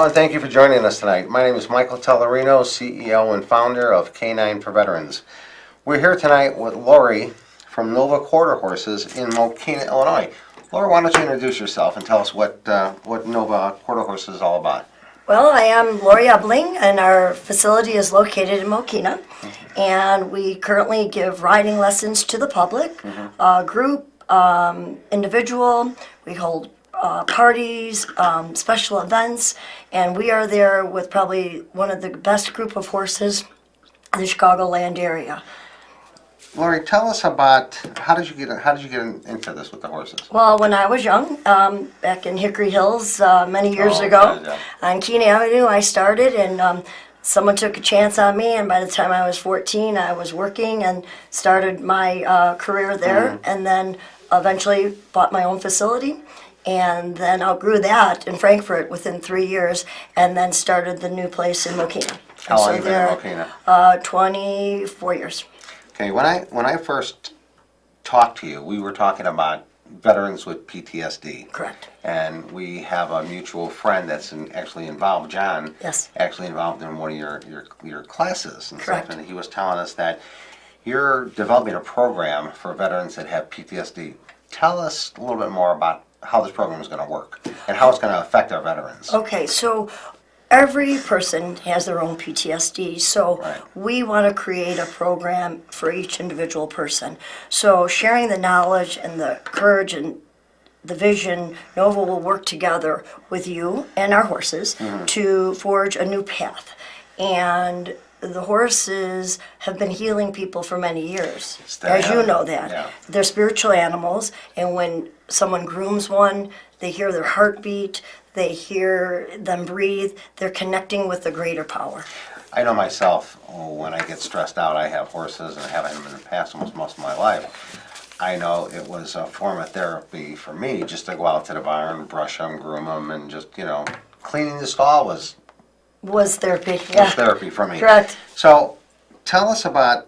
Hello, and thank you for joining us tonight. My name is Michael Tellerino, CEO and founder of K9 for Veterans. We're here tonight with Lori from Nova Quarter Horses in Mokina, Illinois. Lori, why don't you introduce yourself and tell us what Nova Quarter Horses is all about? Well, I am Lori Ebling, and our facility is located in Mokina, and we currently give riding lessons to the public, group, individual. We hold parties, special events, and we are there with probably one of the best group of horses in the Chicagoland area. Lori, tell us about how did you get into this with the horses? Well, when I was young, back in Hickory Hills many years ago, on Keene Avenue, I started, and someone took a chance on me, and by the time I was 14, I was working and started my career there, and then eventually bought my own facility, and then outgrew that in Frankfurt within 3 years, and then started the new place in Mokina. How long have you been in Mokina? 24 years. Okay, when I first talked to you, we were talking about veterans with PTSD. Correct. And we have a mutual friend that's actually involved, John. Yes. Actually involved in one of your classes and Correct. stuff. And he was telling us that you're developing a program for veterans that have PTSD. Tell us a little bit more about how this program is going to work and how it's going to affect our veterans. Okay, so every person has their own PTSD, so Right. we want to create a program for each individual person. So sharing the knowledge and the courage and the vision, Nova will work together with you and our horses to forge a new path. And the horses have been healing people for many years, as you know that. Yeah. They're spiritual animals, and when someone grooms one, they hear their heartbeat, they hear them breathe, they're connecting with the greater power. I know myself, when I get stressed out, I have horses and I have them in the past almost most of my life. I know it was a form of therapy for me just to go out to the barn, brush them, groom them, and just, cleaning the stall was Therapy, therapy for me. Correct. So tell us about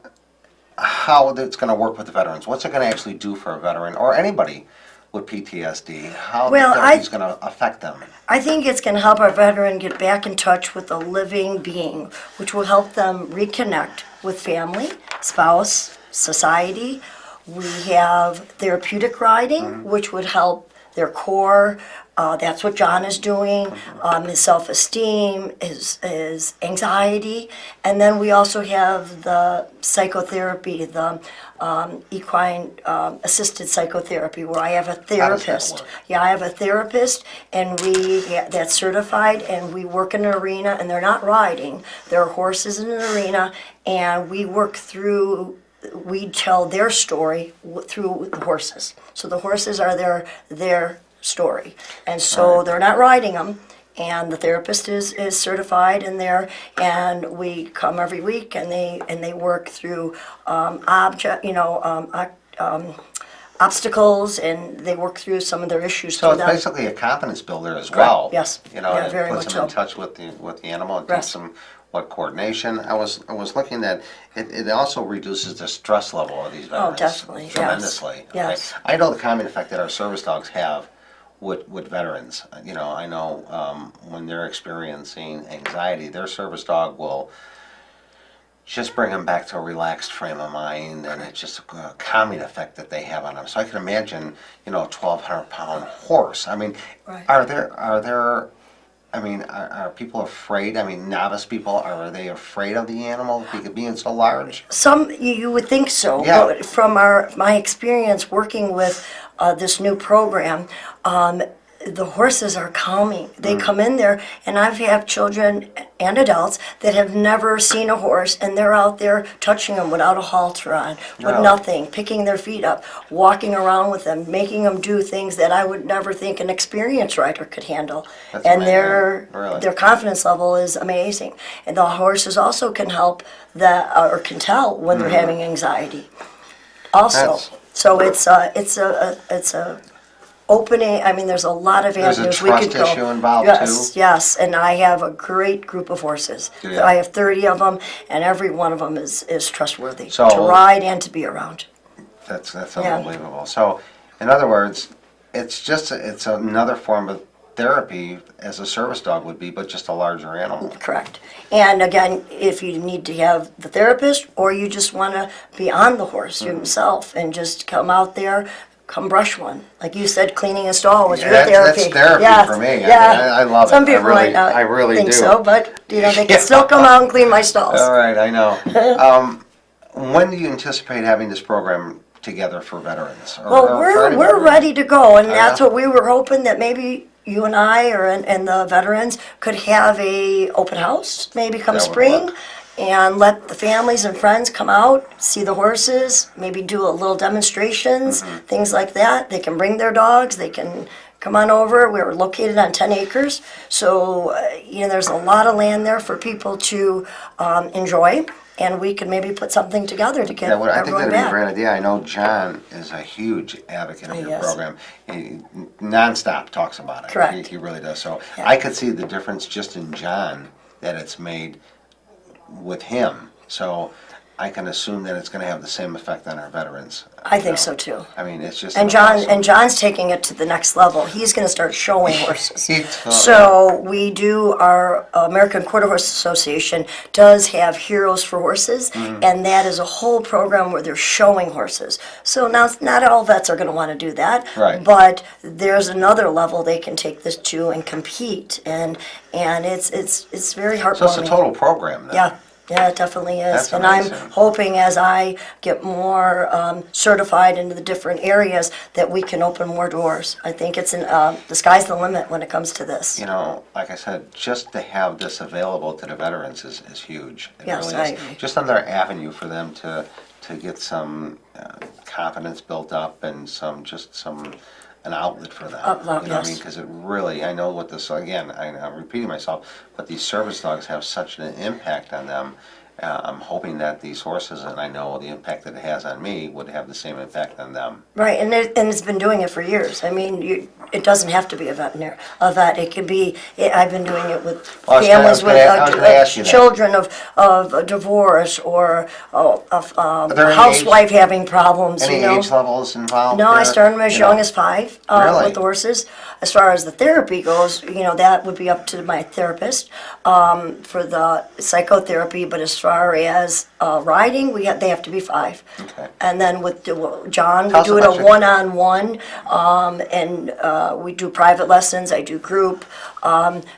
how it's going to work with the veterans. What's it going to actually do for a veteran or anybody with PTSD? How the therapy is going to affect them? I think it's going to help our veteran get back in touch with a living being, which will help them reconnect with family, spouse, society. We have therapeutic riding, which would help their core. That's what John is doing, his self-esteem, his anxiety. And then we also have the psychotherapy, the equine assisted psychotherapy, where I have a therapist. How does that work? Yeah, I have a therapist, and that's certified, and we work in an arena, and they're not riding. There are horses in an arena, and we work through. We tell their story through the horses. So the horses are their story, and so they're not riding them. And the therapist is certified in there, and we come every week, and they work through obstacles, and they work through some of their issues. So it's basically a confidence builder as well. Yes. Yeah, it very puts much them in so. touch with the animal. It Yes. teaches them what coordination. I was looking at it also reduces the stress level of these veterans. Definitely, yes. Tremendously. Yes. I know the common effect that our service dogs have with veterans. I know when they're experiencing anxiety, their service dog will just bring them back to a relaxed frame of mind, and it's just a calming effect that they have on them. So I can imagine, a 1,200-pound horse. I mean, Right. Are people afraid? I mean, novice people, are they afraid of the animal being so large? Some you would think so, Yeah. but from my experience working with this new program, the horses are calming. They come in there, and I've had children and adults that have never seen a horse, and they're out there touching them without a halter on, with nothing, picking their feet up, walking around with them, making them do things that I would never think an experienced rider could handle. That's And amazing. Really? their confidence level is amazing. And the horses also can help or can tell when they're having anxiety. Also, so it's a opening. I mean, there's a lot of There's a avenues we trust could go. issue involved, yes, too? Yes, and I have a great group of horses. Do you? I have 30 of them, and every one of them is trustworthy So- to ride and to be around. That's unbelievable. So, in other words, it's another form of therapy as a service dog would be, but just a larger animal. Correct. And again, if you need to have the therapist, or you just want to be on the horse yourself and just come out there, come brush one. Like you said, cleaning a stall was your therapy. That's therapy Yeah, for me. Yeah. I love Some it. people might not I really think do. so, but they can still come out and clean my stalls. All right, I know. When do you anticipate having this program together for veterans? Well, we're ready to go, and that's yeah? what we were hoping, that maybe you and I and the veterans could have a open house, maybe come That would spring, work. and let the families and friends come out, see the horses, maybe do a little demonstrations, things like that. They can bring their dogs, they can come on over. We're located on 10 acres, so there's a lot of land there for people to enjoy. And we could maybe put something together to get Yeah, well, I think everyone that'd be a back. great idea. I know John is a huge advocate of your Yes. program. He nonstop talks about it. Correct. He really does. So Yeah. I could see the difference just in John that it's made with him. So I can assume that it's going to have the same effect on our veterans. I think so too. I mean, it's just And awesome. John's taking it to the next level. He's going to start showing horses. Oh, So we do, our American Quarter Horse Association does have Heroes for Horses, Mm-hmm. and that is a whole program where they're showing horses. So now, not all vets are going to want to do that, Right. but there's another level they can take this to and compete, and it's very So heartwarming. it's a total program then. Yeah. Yeah, it definitely is. That's And I'm amazing. hoping, as I get more certified into the different areas, that we can open more doors. I think it's the sky's the limit when it comes to this. Like I said, just to have this available to the veterans is huge. It Yes, really I is. agree. Just another avenue for them to get some confidence built up and some an outlet for them. Outlet, You know what I yes. mean? Because it really, I know what this, again, I'm repeating myself, but these service dogs have such an impact on them. I'm hoping that these horses, and I know the impact that it has on me, would have the same impact on them. Right, and it's been doing it for years. I mean, it doesn't have to be a vet. It could be, I've been doing it with Well, I was families gonna- with I was gonna ask you that. children of a divorce, or there a any housewife having problems, Any age levels involved? No, I there? started them as You young know? as 5 Really? with the horses. As far as the therapy goes, that would be up to my therapist for the psychotherapy. But as far as riding, they have to be 5. Okay. And then with John, Tell we us do it about a your- one-on-one, and we do private lessons. I do group.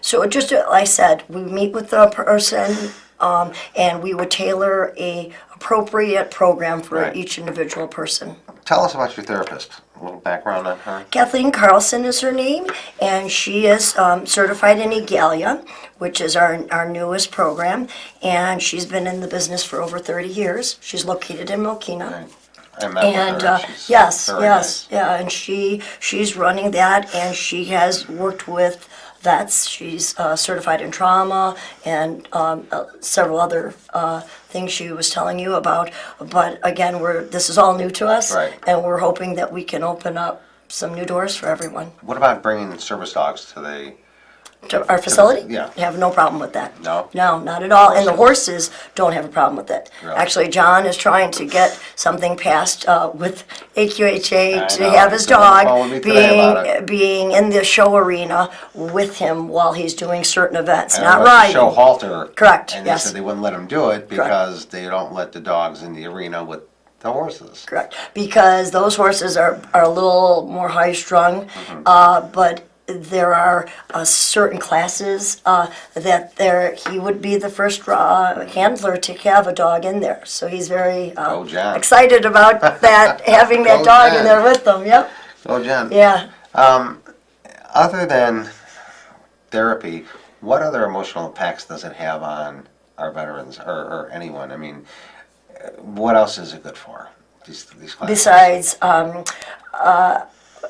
So it just, like I said, we meet with the person, and we would tailor a appropriate program for Right. each individual person. Tell us about your therapist. A little background on her. Kathleen Carlson is her name, and she is certified in Egalia, which is our newest program, and she's been in the business for over 30 years. She's located in Mokina. Right. I met And with her. She's yes, very yes, nice. yeah, and she's running that, and she has worked with vets. She's certified in trauma and several other things she was telling you about. But again, this is all new to us, Right. and we're hoping that we can open up some new doors for everyone. What about bringing service dogs to the? To our facility? Yeah. Have no problem with that. No? No, not at all. And the horses don't have a problem with it. Really? Actually, John is trying to get something passed with AQHA I to know. have his He's been on the phone dog with me today about it. being in the show arena with him while he's doing certain events, And not let the riding. show halter. Correct, And they yes. said they wouldn't let them do it because they don't let the dogs in the arena with the horses. Correct, because those horses are a little more high strung, Mm-hmm. but there are certain classes that he would be the first handler to have a dog in there. So he's very Go, John. excited about that, having that Go, dog John. in there with them. Yep. Oh, Jen. Yeah. Other than therapy, what other emotional impacts does it have on our veterans or anyone? I mean, what else is it good for? These classes?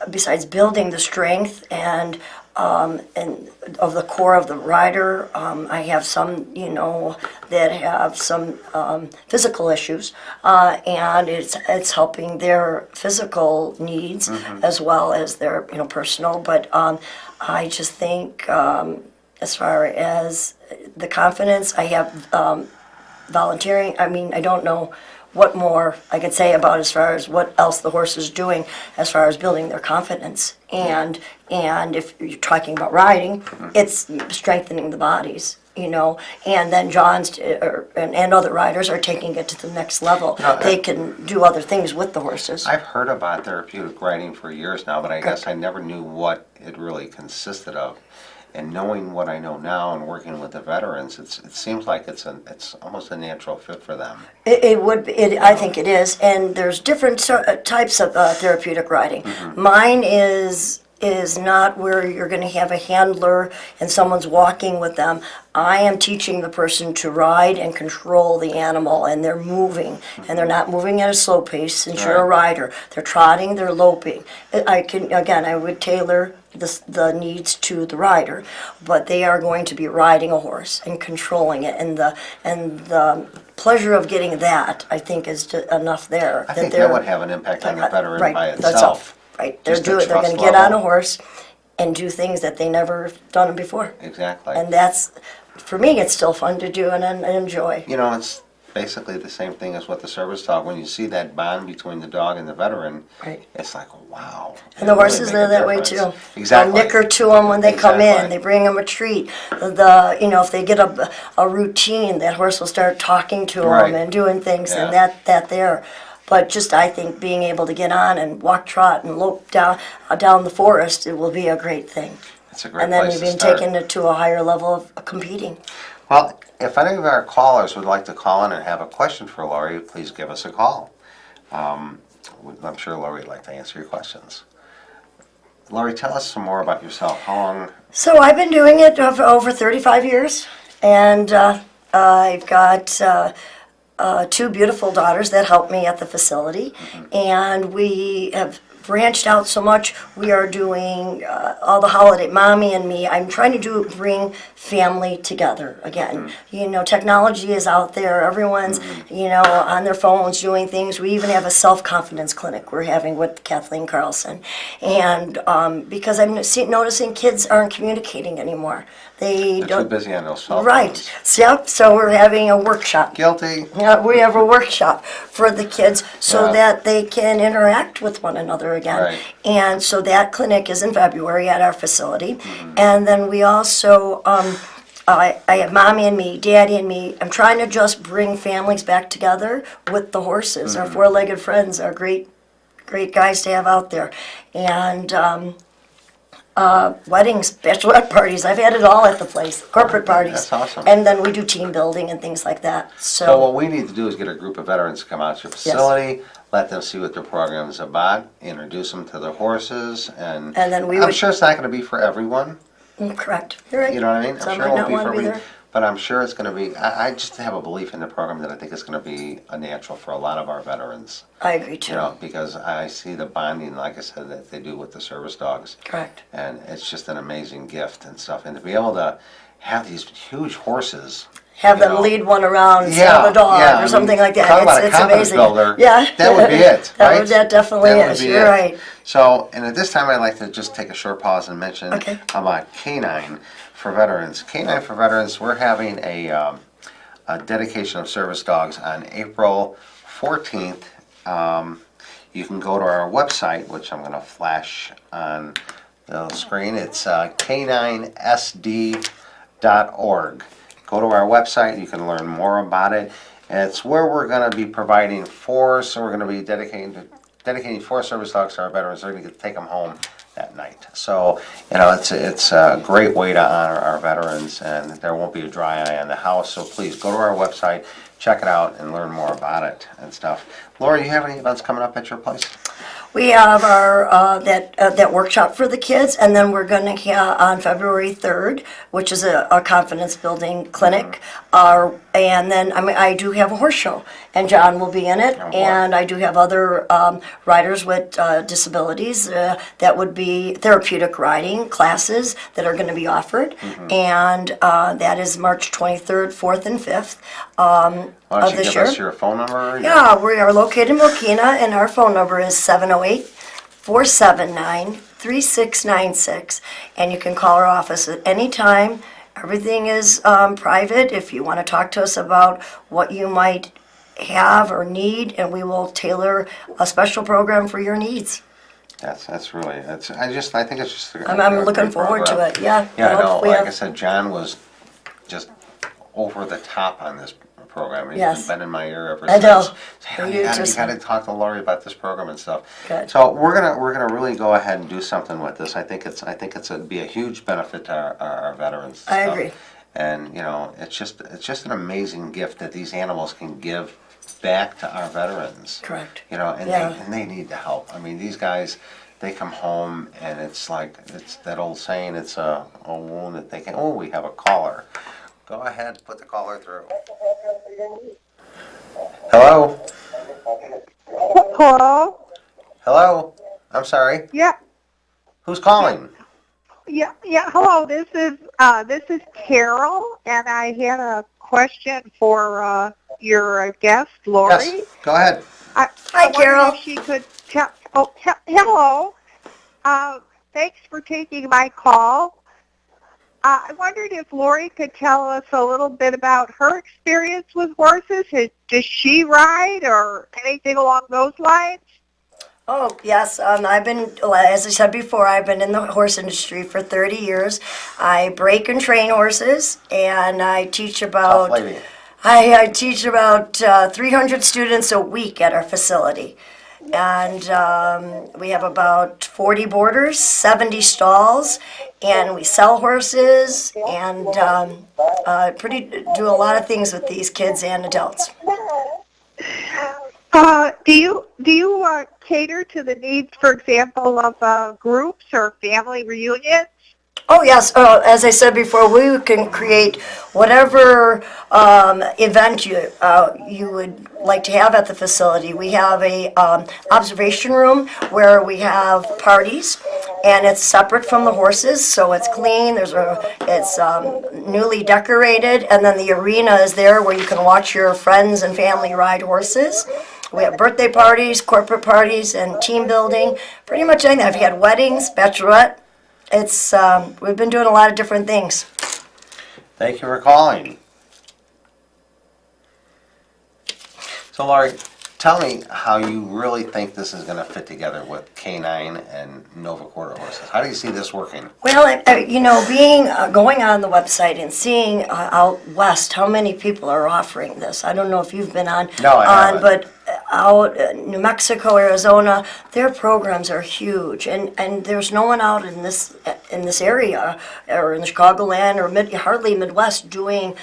Besides building the strength and of the core of the rider, I have some, that have some physical issues, and it's helping their physical needs as well as their personal. But I just think as far as the confidence I have volunteering, I mean, I don't know what more I could say about as far as what else the horse is doing as far as building their confidence. And if you're talking about riding, it's strengthening the bodies, you know. And then John's and other riders are taking it to the next level. No, They can do other things with the horses. I've heard about therapeutic riding for years now, but I guess I never knew what it really consisted of. And knowing what I know now and working with the veterans, it seems like it's almost a natural fit for them. It would be, I think it is, and there's different types of therapeutic riding. Mine is not where you're going to have a handler and someone's walking with them. I am teaching the person to ride and control the animal, and they're moving, and they're not moving at a slow pace since you're a rider. They're trotting, they're loping. I would tailor the needs to the rider, but they are going to be riding a horse and controlling it, and the pleasure of getting that, I think, is enough there. I think that would have an impact on the veteran by That's itself. all. Right, they're Just the going to trust get on a level. horse and do things that they never done before. Exactly. And that's, for me, it's still fun to do and enjoy. You know, it's basically the same thing as with the service dog. When you see that bond between the dog and the veteran, Right. it's like, wow. And the It really horses, make they're a that way difference. too. Exactly. They'll nicker to them when they come in. Exactly. They bring them a treat. If they get a routine, that horse will start talking to Right. them and doing things, and Yeah. that there. But just, I think, being able to get on and walk, trot, and lope down the forest, it will be a great thing. It's a great And then place you've to been start. taking it to a higher level of competing. Well, if any of our callers would like to call in and have a question for Lori, please give us a call. I'm sure Lori would like to answer your questions. Lori, tell us some more about yourself. How long? So I've been doing it for over 35 years, and I've got two beautiful daughters that help me at the facility, and we have branched out so much. We are doing all the holiday, mommy and me. I'm trying to bring family together again. You know, technology is out there. Everyone's, on their phones doing things. We even have a self-confidence clinic we're having with Kathleen Carlson. And because I'm noticing kids aren't communicating anymore. They They're don't. too busy on those cell phones. Right. Yep. So we're having a workshop. Guilty. We have a workshop for the kids so Yeah. that they can interact with one another again. Right. And so that clinic is in February at our facility. And then we also, I have mommy and me, daddy and me. I'm trying to just bring families back together with the horses. Our four-legged friends are great guys to have out there. And weddings, bachelorette parties. I've had it all at the place. Corporate parties. That's awesome. And then we do team building and things like that. So what we need to do is get a group of veterans to come out to your facility, let them see what their program is about, introduce them to their horses, and And then I'm sure it's not going to be for everyone. Correct. You're right. You know what I mean? Some I'm sure might it won't not be want for to be everyone, there. but I'm sure it's going to be. I just have a belief in the program that I think it's going to be a natural for a lot of our veterans. I agree too. You know, because I see the bonding, like I said, that they do with the service dogs. Correct. And it's just an amazing gift and stuff. And to be able to have these huge horses. Have you them know, lead one around, Yeah, sell a dog yeah, I or mean, something like that. talk about a It's confidence amazing. builder. Yeah. That would be it, right? That definitely That would is. be You're it. right. So, and at this time, I'd like to just take a short pause and mention Okay. about K9 for Veterans. K9 for Veterans, we're having a dedication of service dogs on April 14th. You can go to our website, which I'm going to flash on the screen. It's K9sd.org. Go to our website. You can learn more about it. And it's where we're going to be providing four, so we're going to be dedicating 4 service dogs to our veterans. They're going to get to take them home that night. So, it's a great way to honor our veterans, and there won't be a dry eye on the house. So please go to our website, check it out, and learn more about it and stuff. Laura, you have any events coming up at your place? We have our that workshop for the kids, and then we're going to have on February 3rd, which is a confidence building clinic. And then I do have a horse show, and John will be in it. Oh, boy. And I do have other riders with disabilities that would be therapeutic riding classes that are going to be offered, and that is March 23rd, 4th, and 5th. Why don't Of you this give year? us your phone number? Yeah, we are located in Mokina, and our phone number is 708-479-3696. And you can call our office at any time. Everything is private. If you want to talk to us about what you might have or need, and we will tailor a special program for your needs. That's really, I think it's just a I'm looking great forward to program. it, yeah. Yeah, I know, hope we like I have- said, John was just over the top on this program. He's Yes. been in my ear ever I know. since. Saying, You you just- gotta talk to Lori about this program and stuff. Good. So we're gonna really go ahead and do something with this. I think it'd be a huge benefit to our veterans. and I stuff. agree. And it's just an amazing gift that these animals can give back to our veterans. Correct. And Yeah. they need the help. I mean, these guys, they come home and it's like, it's that old saying, it's a wound that they can, oh, we have a caller. Go ahead, put the caller through. Hello? Hello? Hello? I'm sorry. Yeah, Who's calling? yeah. Hello, this is Carol, and I had a question for your guest, Lori. Yes, go ahead. Hi, wondered Carol. If she could tell. Oh, hello. Thanks for taking my call. I wondered if Lori could tell us a little bit about her experience with horses. Does she ride or anything along those lines? Oh, yes. I've been, as I said before, I've been in the horse industry for 30 years. I break and train horses, and I teach Tough about lady. I teach about 300 students a week at our facility. And we have about 40 boarders, 70 stalls, and we sell horses and do a lot of things with these kids and adults. Do you cater to the needs, for example, of groups or family reunions? Oh, yes. As I said before, we can create whatever event you would like to have at the facility. We have a observation room where we have parties, and it's separate from the horses, so it's clean. It's newly decorated, and then the arena is there where you can watch your friends and family ride horses. We have birthday parties, corporate parties, and team building. Pretty much anything. I've had weddings, bachelorette. We've been doing a lot of different things. Thank you for calling. So, Laurie, tell me how you really think this is going to fit together with K9 and Nova Quarter horses. How do you see this working? Well, going on the website and seeing out west how many people are offering this. I don't know if you've been on, No, I haven't. but out New Mexico, Arizona, their programs are huge, and there's no one out in this area or in the Chicagoland or hardly Midwest doing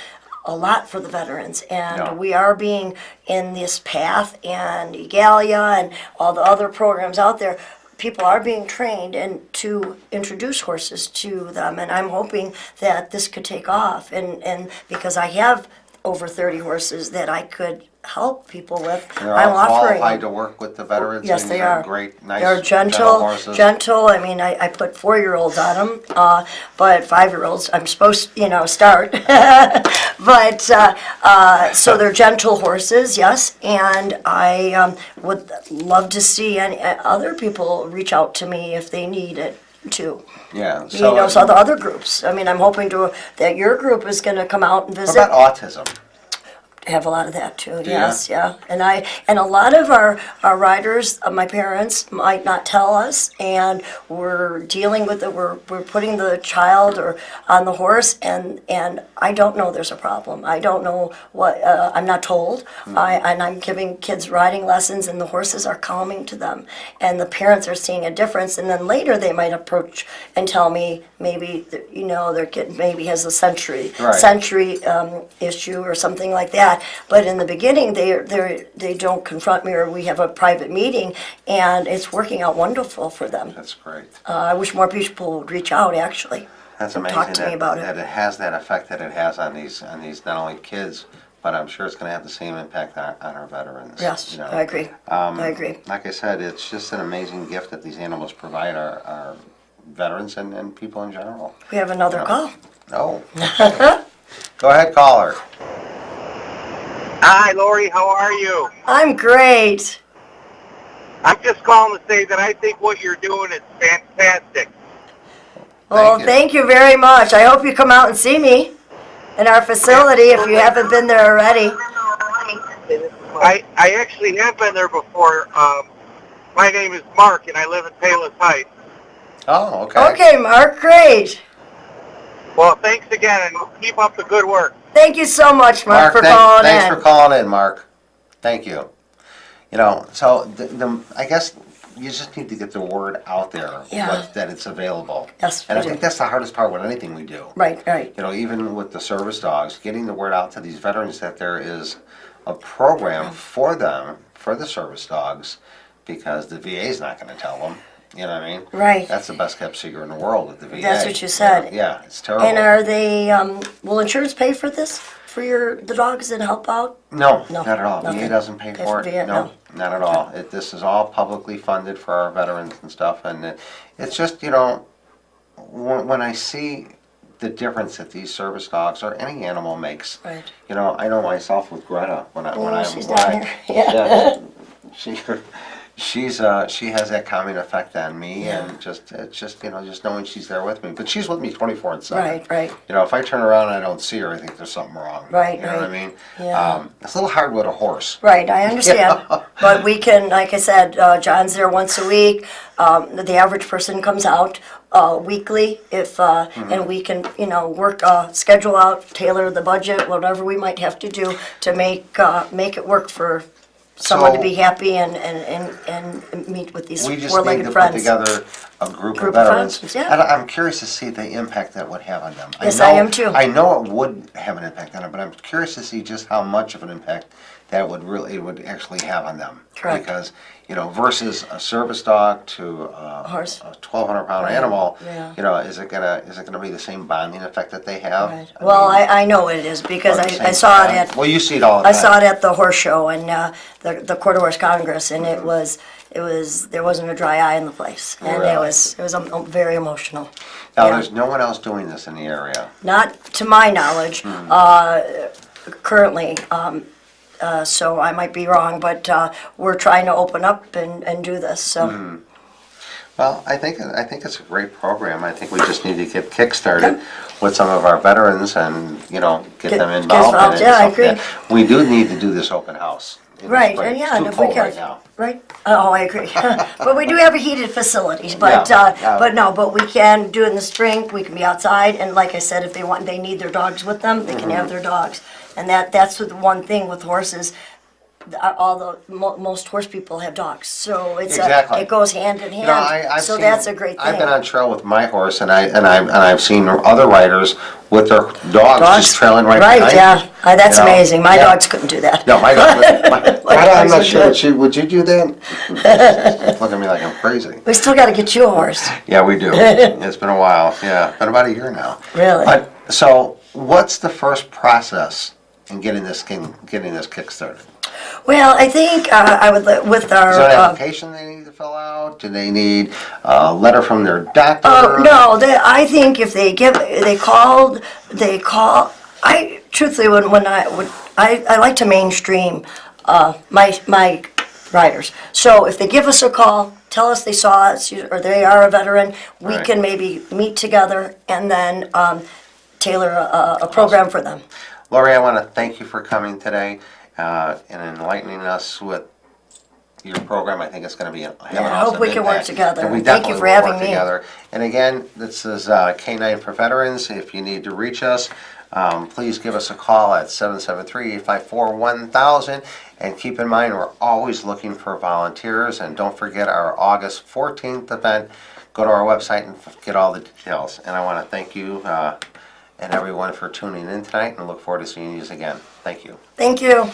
a lot for the veterans, and No. we are being in this path and Egalia and all the other programs out there. People are being trained and to introduce horses to them, and I'm hoping that this could take off. And because I have over 30 horses that I could help people with, They're I'm all offering qualified them. to work with the veterans. Yes, and they you have are. Great, nice, They're gentle horses. gentle. I mean, I put 4-year-olds on them, but 5-year-olds I'm supposed start. But so they're gentle horses, yes. And I would love to see other people reach out to me if they need it too. Yeah. So the other groups. I mean, I'm hoping that your group is going to come out and what visit. about autism? Have a lot of that too. ya? Yes, yeah. And a lot of our riders, my parents might not tell us, and we're dealing with it. We're putting the child on the horse, and I don't know there's a problem. I don't know what. I'm not told. I'm giving kids riding lessons, and the horses are calming to them, and the parents are seeing a difference. And then later they might approach and tell me maybe their kid maybe has a sensory Right. issue or something like that. But in the beginning, they don't confront me, or we have a private meeting, and it's working out wonderful for them. That's great. I wish more people would reach out, actually. That's and amazing talk to me about it. that it has that effect that it has on these not only kids, but I'm sure it's going to have the same impact on our veterans. Yes, I agree. I agree. Like I said, it's just an amazing gift that these animals provide our veterans and people in general. We have another call. Oh. Go ahead, caller. Hi, Lori. How are you? I'm great. I'm just calling to say that I think what you're doing is fantastic. Well, you. thank you very much. I hope you come out and see me in our facility if you haven't been there already. I actually have been there before. My name is Mark, and I live in Palos Heights. Oh, okay. Okay, Mark, great. Well, thanks again, and keep up the good work. Thank you so much, Mark, for calling Thanks in. for calling in, Mark. Thank you. You know, so I guess you just need to get the word out there Yeah. that it's available. Yes, And we I do. think that's the hardest part with anything we do. Right, right. You know, even with the service dogs, getting the word out to these veterans that there is a program for them, for the service dogs, because the VA's not going to tell them. You know what I mean? Right. That's the best kept secret in the world with the VA. That's what you said. Yeah, it's terrible. And are they, will insurance pay for this, for the dogs that help out? No, No, not at all. okay. VA doesn't pay Pay for for it. VA? No, No. not at all. This is all publicly funded for our veterans and stuff. And it's just, you know, when I see the difference that these service dogs or any animal makes, Right. you know, I know myself with Greta She's down here. Yeah. yeah, she has that calming effect on me, Yeah. and it's just, you know, just knowing she's there with me. But she's with me 24/7. Right, right. You know, if I turn around and I don't see her, I think there's something wrong. Right, You know what I right. mean? Yeah. It's a little hard with a horse. Right, I understand. But we can, like I said, John's there once a week. The average person comes out weekly if, and we can, you know, work, schedule out, tailor the budget, whatever we might have to do to make it work for someone to So- be happy and meet with these We just need four-legged to put friends. together a group of Group of veterans. friends, yeah. And I'm curious to see the impact that would have on them. Yes, I am too. I know it would have an impact on them, but I'm curious to see just how much of an impact that it would actually have on them. Correct. Because, you know, versus a service dog to Horse. a 1,200-pound Right, animal, yeah. you know, is it gonna be the same bonding effect that they have? Right. Well, I know it is because or the I same saw it bond? at Well, you see it all the I time. saw it at the horse show and the Quarter Horse Congress, and it was there wasn't a dry eye in the place, and Really? it was very emotional. Now, Yeah. there's no one else doing this in the area. Not to my knowledge, Hmm. currently. So I might be wrong, but we're trying to open up and do this. So Hmm. Well, I think it's a great program. I think we just need to get kick-started with some of our veterans and, you know, get them Get involved in involved, it. yeah, I So, agree. We do need to do this open house. in the right, spring. and yeah, It's and too if we cold can, right now. right? Oh, I agree. But we do have a heated facility. But Yeah. but we can do it in the spring. We can be outside, and like I said, if they need their dogs with them, they can have their dogs. And that's the one thing with horses. Most horse people have dogs, so Exactly. it goes hand in hand. You know, I've so seen- that's a great thing. I've been on trail with my horse, and I've seen other riders with their dogs just trailing right behind yeah. them, That's you know? amazing. My Yeah. dogs couldn't do that. No, my dog. I'm dogs not are sure. good. Would you do that? Look at me like I'm crazy. We still got to get you a horse. Yeah, we do. It's been a while. Yeah, been about a year now. Really? So, what's the first process in getting this kick-started? Well, I think I would with our. Is there an application they need to fill out? Do they need a letter from their doctor? Oh no! I think if they call. I truthfully, when I like to mainstream my riders. So if they give us a call, tell us they saw us or they are a veteran, we Right. can maybe meet together and then tailor a program for them. Lori, I want to thank you for coming today and enlightening us with your program. I think it's going to be I hope we can work together. And we Thank you definitely for will having work me. together. And again, this is K9 for Veterans. If you need to reach us, please give us a call at 773-854-1000. And keep in mind, we're always looking for volunteers. And don't forget our August 14th event. Go to our website and get all the details. And I want to thank you and everyone for tuning in tonight, and look forward to seeing you again. Thank you. Thank you.